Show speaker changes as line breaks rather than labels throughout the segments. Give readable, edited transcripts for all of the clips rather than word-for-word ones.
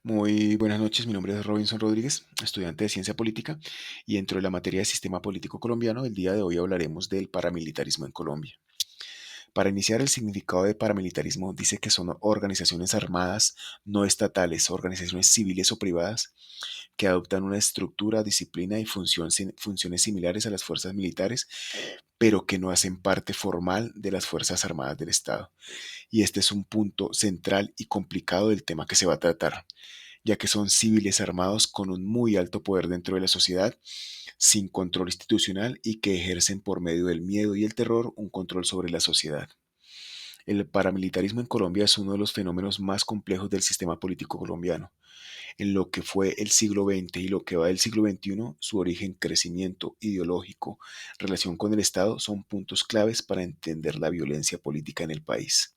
Muy buenas noches, mi nombre es Robinson Rodríguez, estudiante de Ciencia Política, y dentro de la materia de Sistema Político Colombiano, el día de hoy hablaremos del paramilitarismo en Colombia. Para iniciar, el significado de paramilitarismo dice que son organizaciones armadas no estatales, organizaciones civiles o privadas que adoptan una estructura, disciplina y funciones similares a las fuerzas militares, pero que no hacen parte formal de las Fuerzas Armadas del Estado. Y este es un punto central y complicado del tema que se va a tratar, ya que son civiles armados con un muy alto poder dentro de la sociedad, sin control institucional y que ejercen por medio del miedo y el terror un control sobre la sociedad. El paramilitarismo en Colombia es uno de los fenómenos más complejos del sistema político colombiano. En lo que fue el siglo XX y lo que va del siglo XXI, su origen, crecimiento ideológico, relación con el Estado son puntos claves para entender la violencia política en el país.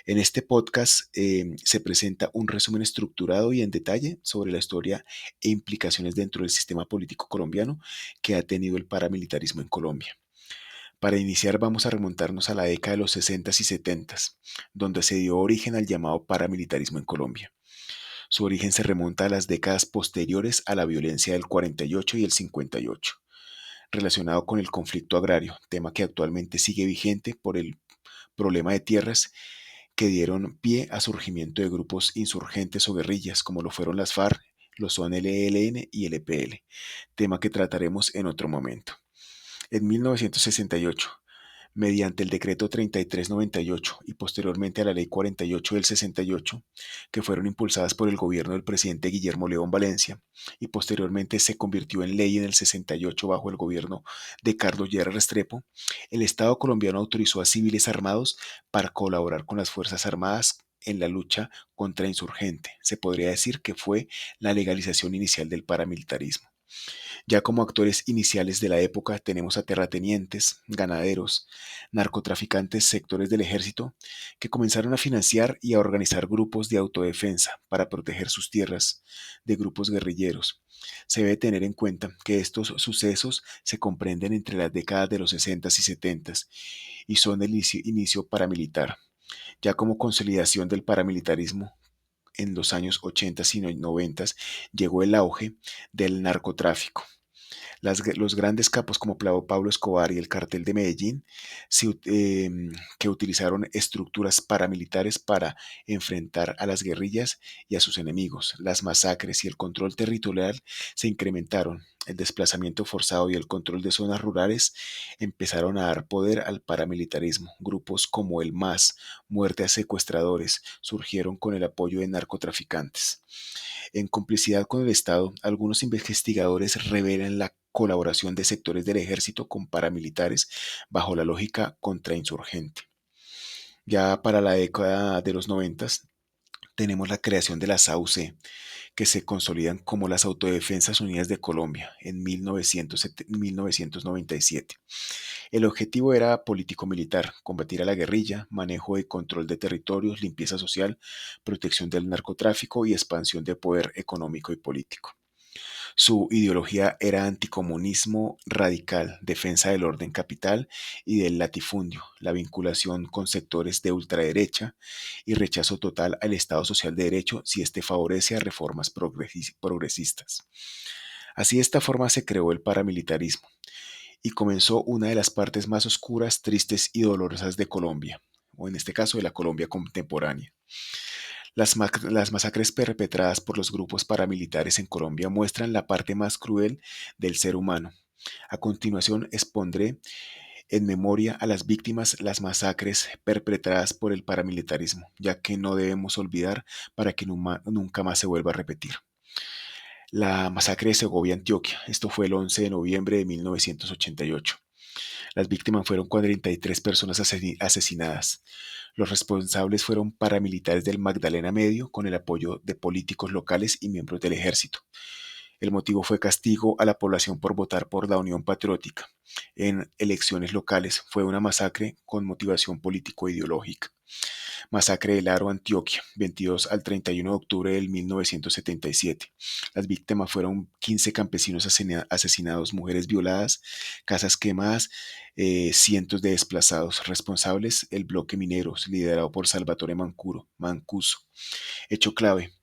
En este podcast se presenta un resumen estructurado y en detalle sobre la historia e implicaciones dentro del sistema político colombiano que ha tenido el paramilitarismo en Colombia. Para iniciar vamos a remontarnos a la década de los 60 y 70, donde se dio origen al llamado paramilitarismo en Colombia. Su origen se remonta a las décadas posteriores a la violencia del 48 y el 58, relacionado con el conflicto agrario, tema que actualmente sigue vigente por el problema de tierras que dieron pie a surgimiento de grupos insurgentes o guerrillas, como lo fueron las FARC, los son el ELN y el EPL, tema que trataremos en otro momento. En 1968, mediante el decreto 3398 y posteriormente a la ley 48 del 68, que fueron impulsadas por el gobierno del presidente Guillermo León Valencia, y posteriormente se convirtió en ley en el 68 bajo el gobierno de Carlos Llera Restrepo, el Estado colombiano autorizó a civiles armados para colaborar con las Fuerzas Armadas en la lucha contra insurgente. Se podría decir que fue la legalización inicial del paramilitarismo. Ya como actores iniciales de la época tenemos a terratenientes, ganaderos, narcotraficantes, sectores del ejército, que comenzaron a financiar y a organizar grupos de autodefensa para proteger sus tierras de grupos guerrilleros. Se debe tener en cuenta que estos sucesos se comprenden entre las décadas de los 60 y 70 y son el inicio paramilitar. Ya como consolidación del paramilitarismo, en los años 80 y 90 llegó el auge del narcotráfico. Los grandes capos como Pablo Escobar y el cartel de Medellín, que utilizaron estructuras paramilitares para enfrentar a las guerrillas y a sus enemigos. Las masacres y el control territorial se incrementaron. El desplazamiento forzado y el control de zonas rurales empezaron a dar poder al paramilitarismo. Grupos como el MAS, Muerte a Secuestradores, surgieron con el apoyo de narcotraficantes. En complicidad con el Estado, algunos investigadores revelan la colaboración de sectores del ejército con paramilitares bajo la lógica contrainsurgente. Ya para la década de los 90 tenemos la creación de las AUC, que se consolidan como las Autodefensas Unidas de Colombia en 1997. El objetivo era político-militar, combatir a la guerrilla, manejo y control de territorios, limpieza social, protección del narcotráfico y expansión de poder económico y político. Su ideología era anticomunismo radical, defensa del orden capital y del latifundio, la vinculación con sectores de ultraderecha y rechazo total al Estado social de derecho si éste favorece a reformas progresistas. Así de esta forma se creó el paramilitarismo y comenzó una de las partes más oscuras, tristes y dolorosas de Colombia, o en este caso de la Colombia contemporánea. Las masacres perpetradas por los grupos paramilitares en Colombia muestran la parte más cruel del ser humano. A continuación expondré en memoria a las víctimas las masacres perpetradas por el paramilitarismo, ya que no debemos olvidar para que nunca más se vuelva a repetir. La masacre de Segovia, Antioquia. Esto fue el 11 de noviembre de 1988. Las víctimas fueron 43 personas asesinadas. Los responsables fueron paramilitares del Magdalena Medio con el apoyo de políticos locales y miembros del ejército. El motivo fue castigo a la población por votar por la Unión Patriótica. En elecciones locales fue una masacre con motivación político-ideológica. Masacre del Aro, Antioquia, 22 al 31 de octubre del 1977. Las víctimas fueron 15 campesinos asesinados, mujeres violadas, casas quemadas, cientos de desplazados. Responsables, el bloque Mineros, liderado por Salvatore Mancuso. Hecho clave.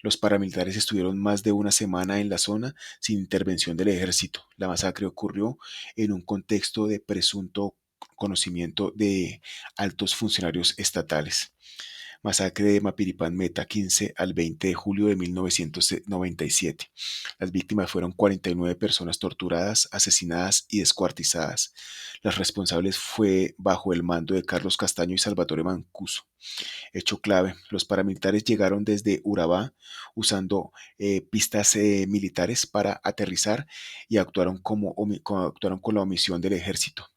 Los paramilitares estuvieron más de una semana en la zona sin intervención del ejército. La masacre ocurrió en un contexto de presunto conocimiento de altos funcionarios estatales. Masacre de Mapiripán Meta, 15 al 20 de julio de 1997. Las víctimas fueron 49 personas torturadas, asesinadas y descuartizadas. Las responsables fue bajo el mando de Carlos Castaño y Salvatore Mancuso. Hecho clave, los paramilitares llegaron desde Urabá usando pistas militares para aterrizar y actuaron con la omisión del ejército.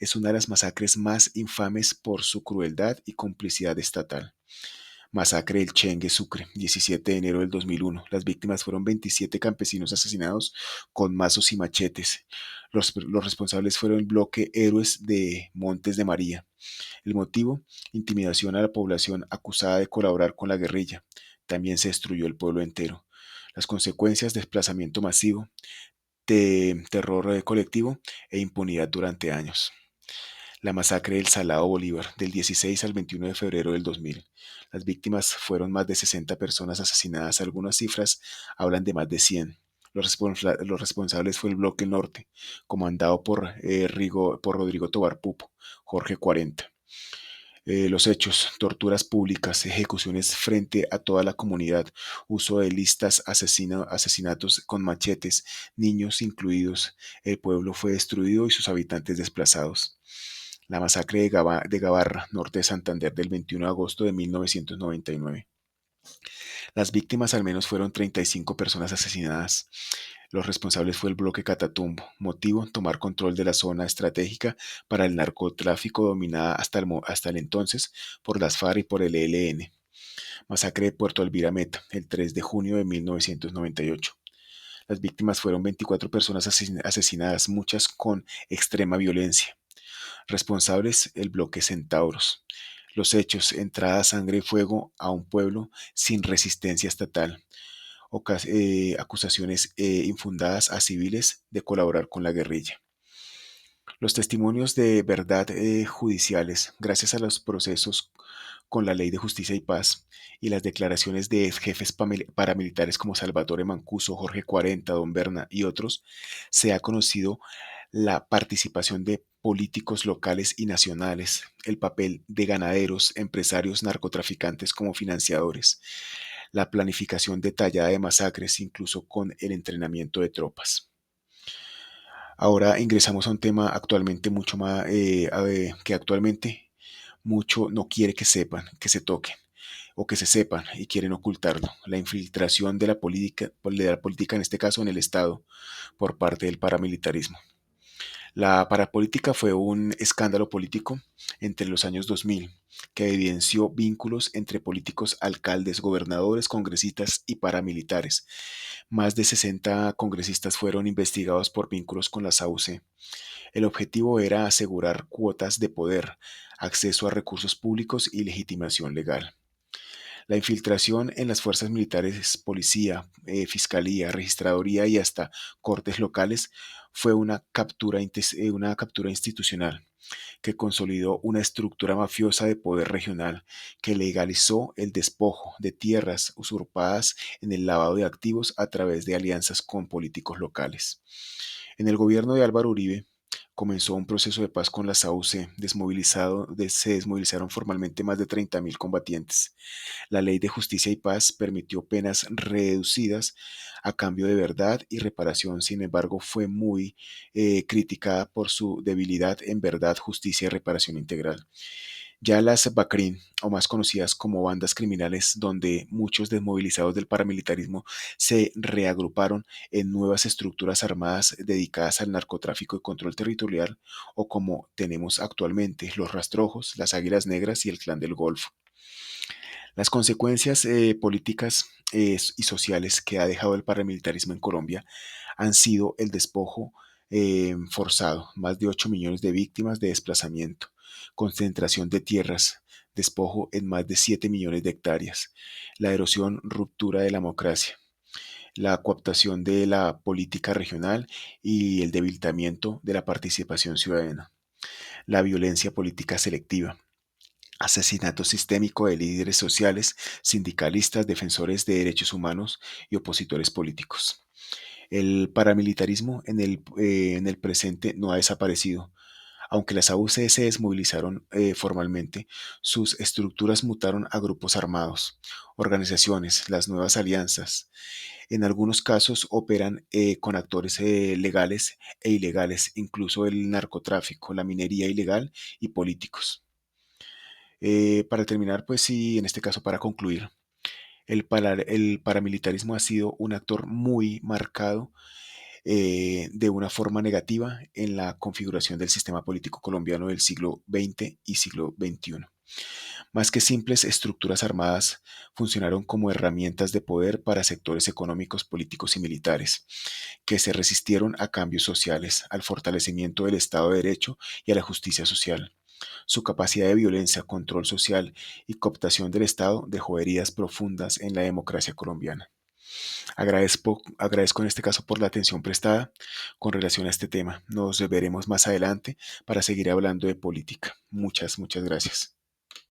Es una de las masacres más infames por su crueldad y complicidad estatal. Masacre del Chengue Sucre, 17 de enero del 2001. Las víctimas fueron 27 campesinos asesinados con mazos y machetes. Los responsables fueron el bloque Héroes de Montes de María. El motivo, intimidación a la población acusada de colaborar con la guerrilla. También se destruyó el pueblo entero. Las consecuencias, desplazamiento masivo, terror colectivo e impunidad durante años. La masacre del Salado Bolívar, del 16 al 21 de febrero del 2000. Las víctimas fueron más de 60 personas asesinadas. Algunas cifras hablan de más de 100. Los responsables fue el Bloque Norte, comandado por Rodrigo Tobar Pupo, Jorge 40. Los hechos, torturas públicas, ejecuciones frente a toda la comunidad, uso de listas, asesinatos con machetes, niños incluidos. El pueblo fue destruido y sus habitantes desplazados. La masacre de Gabarra, norte de Santander, del 21 de agosto de 1999. Las víctimas al menos fueron 35 personas asesinadas. Los responsables fue el bloque Catatumbo. Motivo, tomar control de la zona estratégica para el narcotráfico dominada hasta el entonces por las FARC y por el ELN. Masacre de Puerto Alvira Meta, el 3 de junio de 1998. Las víctimas fueron 24 personas asesinadas, muchas con extrema violencia. Responsables, el bloque Centauros. Los hechos, entrada sangre y fuego a un pueblo sin resistencia estatal. Acusaciones infundadas a civiles de colaborar con la guerrilla. Los testimonios de verdad judiciales, gracias a los procesos con la Ley de Justicia y Paz y las declaraciones de jefes paramilitares como Salvatore Mancuso, Jorge 40, Don Berna y otros, se ha conocido la participación de políticos locales y nacionales, el papel de ganaderos, empresarios, narcotraficantes como financiadores, la planificación detallada de masacres, incluso con el entrenamiento de tropas. Ahora ingresamos a un tema actualmente mucho más, que actualmente mucho no quiere que sepan, que se toquen o que se sepan y quieren ocultarlo. La infiltración de la política, en este caso en el Estado, por parte del paramilitarismo. La parapolítica fue un escándalo político entre los años 2000 que evidenció vínculos entre políticos, alcaldes, gobernadores, congresistas y paramilitares. Más de 60 congresistas fueron investigados por vínculos con la SAUC. El objetivo era asegurar cuotas de poder, acceso a recursos públicos y legitimación legal. La infiltración en las fuerzas militares, policía, fiscalía, registraduría y hasta cortes locales fue una captura institucional que consolidó una estructura mafiosa de poder regional que legalizó el despojo de tierras usurpadas en el lavado de activos a través de alianzas con políticos locales. En el gobierno de Álvaro Uribe comenzó un proceso de paz con la SAUC, se desmovilizaron formalmente más de 30.000 combatientes. La Ley de Justicia y Paz permitió penas reducidas a cambio de verdad y reparación. Sin embargo, fue muy criticada por su debilidad en verdad, justicia y reparación integral. Ya las BACRIM, o más conocidas como bandas criminales, donde muchos desmovilizados del paramilitarismo se reagruparon en nuevas estructuras armadas dedicadas al narcotráfico y control territorial, o como tenemos actualmente los Rastrojos, las Águilas Negras y el Clan del Golfo. Las consecuencias políticas y sociales que ha dejado el paramilitarismo en Colombia han sido el despojo forzado, más de 8 millones de víctimas de desplazamiento, concentración de tierras, despojo en más de 7 millones de hectáreas, la erosión, ruptura de la democracia, la cooptación de la política regional y el debilitamiento de la participación ciudadana, la violencia política selectiva, asesinato sistémico de líderes sociales, sindicalistas, defensores de derechos humanos y opositores políticos. El paramilitarismo en el presente no ha desaparecido. Aunque las AUC se desmovilizaron formalmente, sus estructuras mutaron a grupos armados, organizaciones, las nuevas alianzas. En algunos casos operan con actores legales e ilegales, incluso el narcotráfico, la minería ilegal y políticos. Para terminar, pues sí, en este caso para concluir, el paramilitarismo ha sido un actor muy marcado de una forma negativa en la configuración del sistema político colombiano del siglo XX y siglo XXI. Más que simples estructuras armadas, funcionaron como herramientas de poder para sectores económicos, políticos y militares, que se resistieron a cambios sociales, al fortalecimiento del Estado de Derecho y a la justicia social. Su capacidad de violencia, control social y cooptación del Estado dejó heridas profundas en la democracia colombiana. Agradezco en este caso por la atención prestada con relación a este tema. Nos veremos más adelante para seguir hablando de política. Muchas gracias.